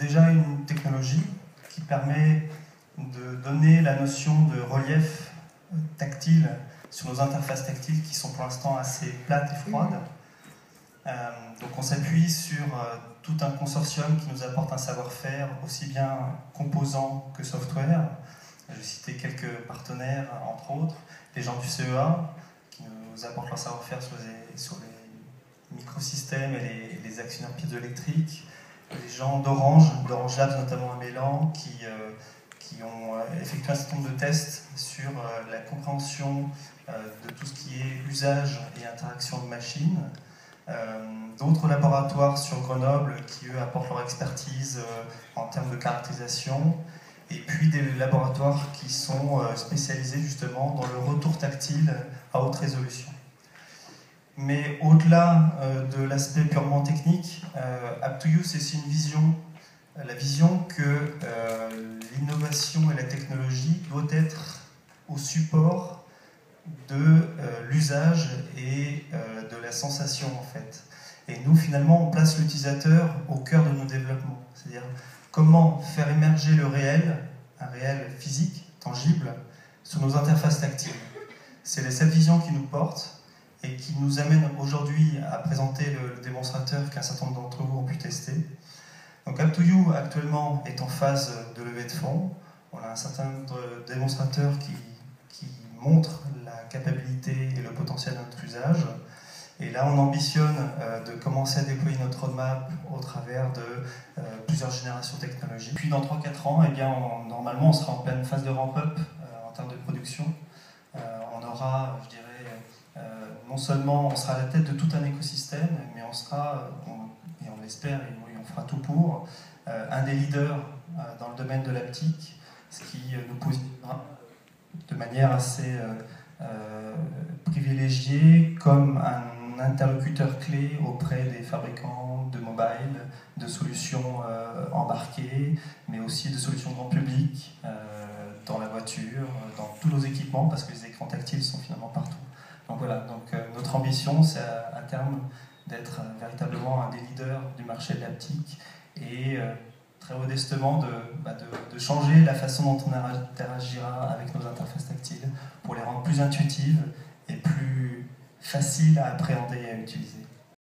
déjà une technologie qui permet de donner la notion de relief tactile sur nos interfaces tactiles qui sont pour l'instant assez plates et froides. Donc on s'appuie sur tout un consortium qui nous apporte un savoir-faire aussi bien composant que software. Je vais citer quelques partenaires, entre autres, les gens du CEA qui nous apportent leur savoir-faire sur les microsystèmes et les actionneurs piézoélectriques, les gens d'Orange Labs notamment à Mélan, qui ont effectué un certain nombre de tests sur la compréhension de tout ce qui est usage et interaction de machines. D'autres laboratoires sur Grenoble qui, eux, apportent leur expertise en termes de caractérisation. Et puis des laboratoires qui sont spécialisés justement dans le retour tactile à haute résolution. Mais au-delà de l'aspect purement technique, App2You, c'est aussi une vision, la vision que l'innovation et la technologie doivent être au support de l'usage et de la sensation en fait. Et nous finalement on place l'utilisateur au cœur de nos développements. C'est-à-dire comment faire émerger le réel, un réel physique, tangible, sur nos interfaces tactiles. C'est cette vision qui nous porte et qui nous amène aujourd'hui à présenter le démonstrateur qu'un certain nombre d'entre vous ont pu tester. Donc App2You actuellement est en phase de levée de fonds. On a un certain nombre de démonstrateurs qui montrent la capacité et le potentiel de notre usage. Et là, on ambitionne de commencer à déployer notre roadmap au travers de plusieurs générations technologiques. Puis dans 3-4 ans, eh bien, normalement, on sera en pleine phase de ramp-up en termes de production. On aura, je dirais, non seulement on sera à la tête de tout un écosystème, mais on sera, et on l'espère, et oui, on fera tout pour, un des leaders dans le domaine de l'haptique, ce qui nous positionnera de manière assez privilégiée comme un interlocuteur clé auprès des fabricants de mobile, de solutions embarquées, mais aussi de solutions grand public, dans la voiture, dans tous nos équipements, parce que les écrans tactiles sont finalement partout. Donc voilà, donc, notre ambition, c'est à terme d'être véritablement un des leaders du marché de l'haptique et très modestement de changer la façon dont on interagira avec nos interfaces tactiles pour les rendre plus intuitives et plus faciles à appréhender et à utiliser.